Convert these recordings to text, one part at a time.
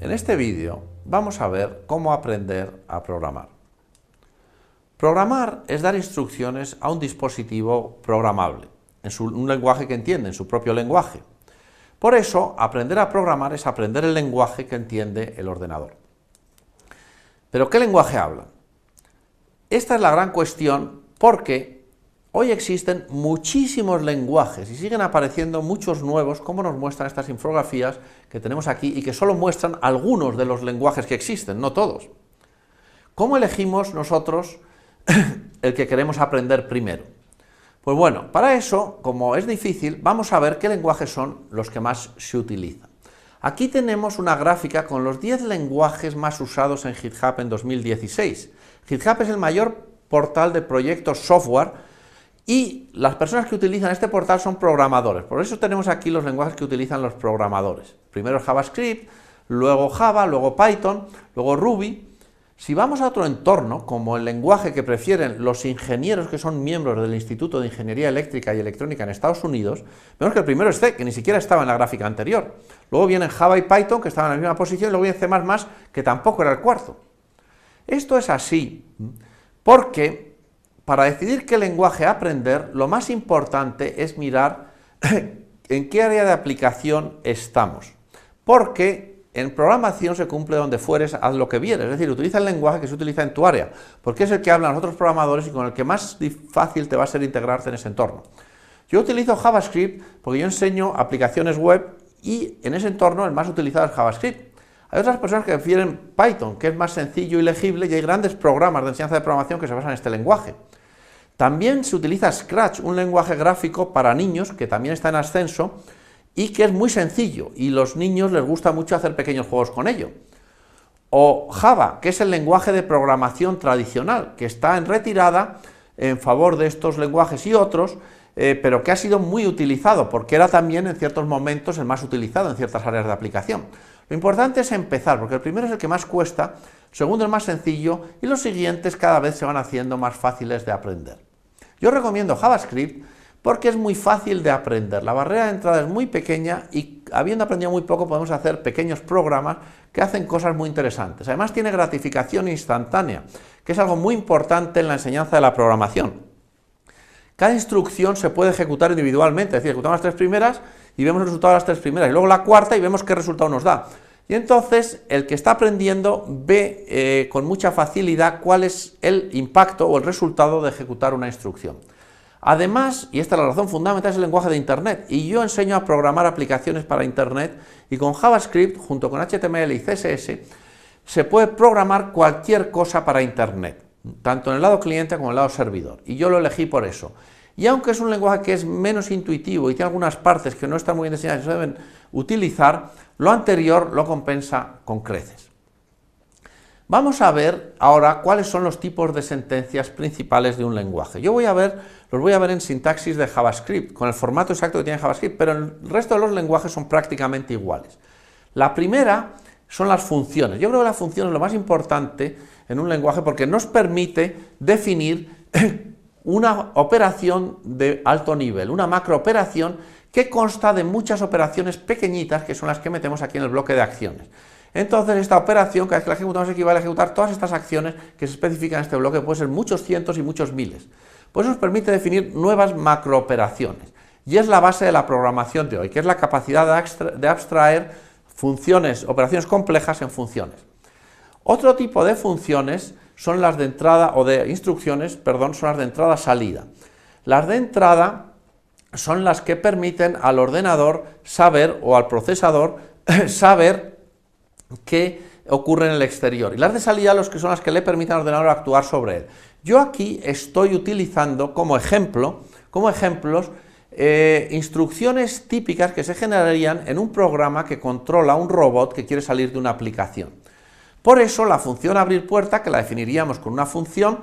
En este vídeo vamos a ver cómo aprender a programar. Programar es dar instrucciones a un dispositivo programable, un lenguaje que entiende, en su propio lenguaje. Por eso, aprender a programar es aprender el lenguaje que entiende el ordenador. ¿Pero qué lenguaje habla? Esta es la gran cuestión porque hoy existen muchísimos lenguajes y siguen apareciendo muchos nuevos, como nos muestran estas infografías que tenemos aquí y que solo muestran algunos de los lenguajes que existen, no todos. ¿Cómo elegimos nosotros el que queremos aprender primero? Pues bueno, para eso, como es difícil, vamos a ver qué lenguajes son los que más se utilizan. Aquí tenemos una gráfica con los 10 lenguajes más usados en GitHub en 2016. GitHub es el mayor portal de proyectos software y las personas que utilizan este portal son programadores. Por eso tenemos aquí los lenguajes que utilizan los programadores. Primero JavaScript, luego Java, luego Python, luego Ruby. Si vamos a otro entorno, como el lenguaje que prefieren los ingenieros que son miembros del Instituto de Ingeniería Eléctrica y Electrónica en Estados Unidos, vemos que el primero es C, que ni siquiera estaba en la gráfica anterior. Luego vienen Java y Python, que estaban en la misma posición, y luego viene C++, que tampoco era el cuarto. Esto es así porque para decidir qué lenguaje aprender, lo más importante es mirar en qué área de aplicación estamos. Porque en programación se cumple donde fueres, haz lo que vieres, es decir, utiliza el lenguaje que se utiliza en tu área, porque es el que hablan los otros programadores y con el que más fácil te va a ser integrarte en ese entorno. Yo utilizo JavaScript porque yo enseño aplicaciones web y en ese entorno el más utilizado es JavaScript. Hay otras personas que prefieren Python, que es más sencillo y legible, y hay grandes programas de enseñanza de programación que se basan en este lenguaje. También se utiliza Scratch, un lenguaje gráfico para niños, que también está en ascenso, y que es muy sencillo, y los niños les gusta mucho hacer pequeños juegos con ello. O Java, que es el lenguaje de programación tradicional, que está en retirada en favor de estos lenguajes y otros, pero que ha sido muy utilizado, porque era también en ciertos momentos el más utilizado en ciertas áreas de aplicación. Lo importante es empezar, porque el primero es el que más cuesta, el segundo el más sencillo, y los siguientes cada vez se van haciendo más fáciles de aprender. Yo recomiendo JavaScript porque es muy fácil de aprender, la barrera de entrada es muy pequeña y habiendo aprendido muy poco podemos hacer pequeños programas que hacen cosas muy interesantes. Además tiene gratificación instantánea, que es algo muy importante en la enseñanza de la programación. Cada instrucción se puede ejecutar individualmente, es decir, ejecutamos las 3 primeras y vemos el resultado de las 3 primeras, y luego la cuarta y vemos qué resultado nos da. Y entonces el que está aprendiendo ve con mucha facilidad cuál es el impacto o el resultado de ejecutar una instrucción. Además, y esta es la razón fundamental, es el lenguaje de Internet, y yo enseño a programar aplicaciones para Internet, y con JavaScript, junto con HTML y CSS, se puede programar cualquier cosa para Internet, tanto en el lado cliente como en el lado servidor, y yo lo elegí por eso. Y aunque es un lenguaje que es menos intuitivo y tiene algunas partes que no están muy bien diseñadas y se deben utilizar, lo anterior lo compensa con creces. Vamos a ver ahora cuáles son los tipos de sentencias principales de un lenguaje. Los voy a ver en sintaxis de JavaScript, con el formato exacto que tiene JavaScript, pero el resto de los lenguajes son prácticamente iguales. La primera son las funciones. Yo creo que la función es lo más importante en un lenguaje porque nos permite definir una operación de alto nivel, una macrooperación que consta de muchas operaciones pequeñitas que son las que metemos aquí en el bloque de acciones. Entonces esta operación, cada vez que la ejecutamos, equivale a ejecutar todas estas acciones que se especifican en este bloque, puede ser muchos cientos y muchos miles. Pues nos permite definir nuevas macrooperaciones. Y es la base de la programación de hoy, que es la capacidad de abstraer funciones, operaciones complejas en funciones. Otro tipo de funciones son las de entrada, o de instrucciones, perdón, son las de entrada-salida. Las de entrada son las que permiten al ordenador saber, o al procesador, saber qué ocurre en el exterior. Y las de salida son las que le permiten al ordenador actuar sobre él. Yo aquí estoy utilizando como ejemplos instrucciones típicas que se generarían en un programa que controla un robot que quiere salir de una aplicación. Por eso la función abrir puerta, que la definiríamos con una función,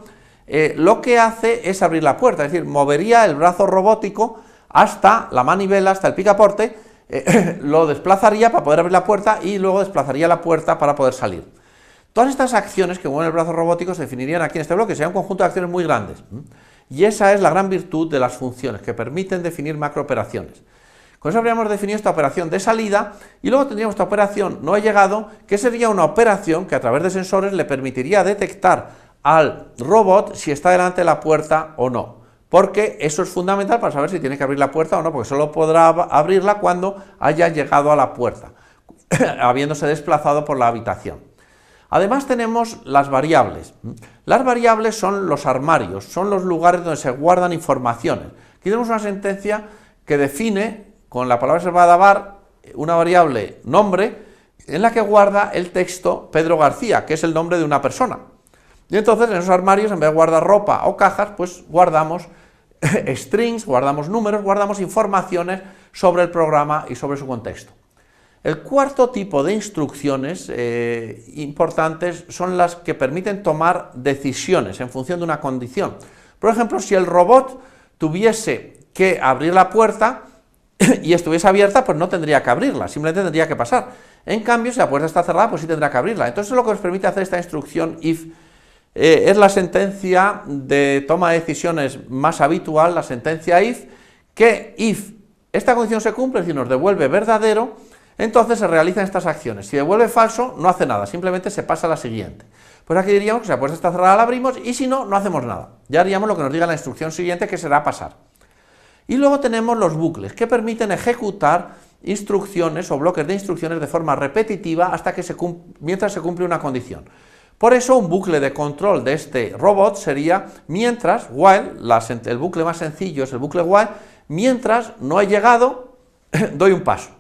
lo que hace es abrir la puerta, es decir, movería el brazo robótico hasta la manivela, hasta el picaporte, lo desplazaría para poder abrir la puerta y luego desplazaría la puerta para poder salir. Todas estas acciones que mueven el brazo robótico se definirían aquí en este bloque, sería un conjunto de acciones muy grandes. Y esa es la gran virtud de las funciones, que permiten definir macrooperaciones. Con eso habríamos definido esta operación de salida y luego tendríamos esta operación no he llegado, que sería una operación que a través de sensores le permitiría detectar al robot si está delante de la puerta o no, porque eso es fundamental para saber si tiene que abrir la puerta o no, porque solo podrá abrirla cuando haya llegado a la puerta, habiéndose desplazado por la habitación. Además tenemos las variables. Las variables son los armarios, son los lugares donde se guardan informaciones. Aquí tenemos una sentencia que define con la palabra reservada var una variable nombre en la que guarda el texto Pedro García, que es el nombre de una persona. Y entonces en esos armarios, en vez de guardar ropa o cajas, pues guardamos strings, guardamos números, guardamos informaciones sobre el programa y sobre su contexto. El cuarto tipo de instrucciones importantes son las que permiten tomar decisiones en función de una condición. Por ejemplo, si el robot tuviese que abrir la puerta y estuviese abierta, pues no tendría que abrirla, simplemente tendría que pasar. En cambio, si la puerta está cerrada, pues sí tendrá que abrirla. Entonces, lo que nos permite hacer esta instrucción if es la sentencia de toma de decisiones más habitual, la sentencia if, que if esta condición se cumple, es decir, nos devuelve verdadero, entonces se realizan estas acciones. Si devuelve falso, no hace nada, simplemente se pasa a la siguiente. Pues aquí diríamos que si la puerta está cerrada, la abrimos, y si no, no hacemos nada. Ya haríamos lo que nos diga la instrucción siguiente, que será pasar. Y luego tenemos los bucles, que permiten ejecutar instrucciones o bloques de instrucciones de forma repetitiva hasta que mientras se cumple una condición. Por eso un bucle de control de este robot sería mientras, while, el bucle más sencillo es el bucle while, mientras no he llegado, doy un paso.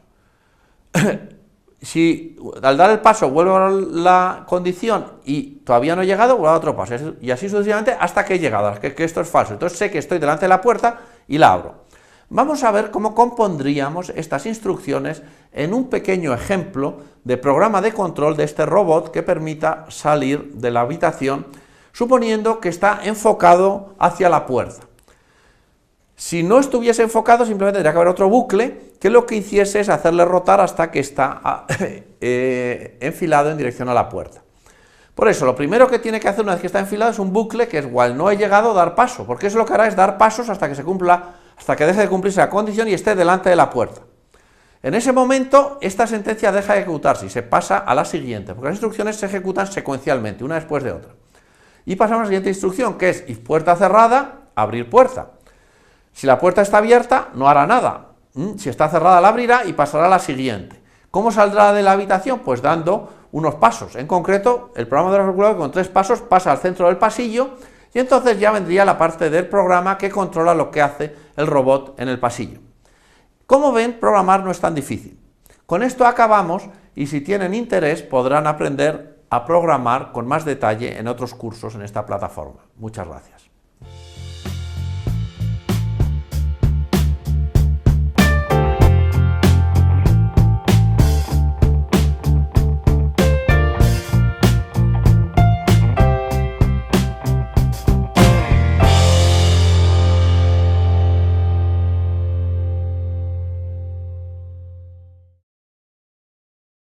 Si al dar el paso vuelvo a la condición y todavía no he llegado, vuelvo a otro paso, y así sucesivamente hasta que he llegado, que esto es falso. Entonces sé que estoy delante de la puerta y la abro. Vamos a ver cómo compondríamos estas instrucciones en un pequeño ejemplo de programa de control de este robot que permita salir de la habitación, suponiendo que está enfocado hacia la puerta. Si no estuviese enfocado, simplemente tendría que haber otro bucle que lo que hiciese es hacerle rotar hasta que está enfilado en dirección a la puerta. Por eso, lo primero que tiene que hacer una vez que está enfilado es un bucle que es while no he llegado, dar paso, porque eso lo que hará es dar pasos hasta que se cumpla, hasta que deje de cumplirse la condición y esté delante de la puerta. En ese momento, esta sentencia deja de ejecutarse y se pasa a la siguiente, porque las instrucciones se ejecutan secuencialmente, una después de otra. Y pasamos a la siguiente instrucción, que es if puerta cerrada, abrir puerta. Si la puerta está abierta, no hará nada. Si está cerrada, la abrirá y pasará a la siguiente. ¿Cómo saldrá de la habitación? Pues dando unos pasos. En concreto, el programa de la calculadora con 3 pasos pasa al centro del pasillo y entonces ya vendría la parte del programa que controla lo que hace el robot en el pasillo. Como ven, programar no es tan difícil. Con esto acabamos y si tienen interés podrán aprender a programar con más detalle en otros cursos en esta plataforma. Muchas gracias.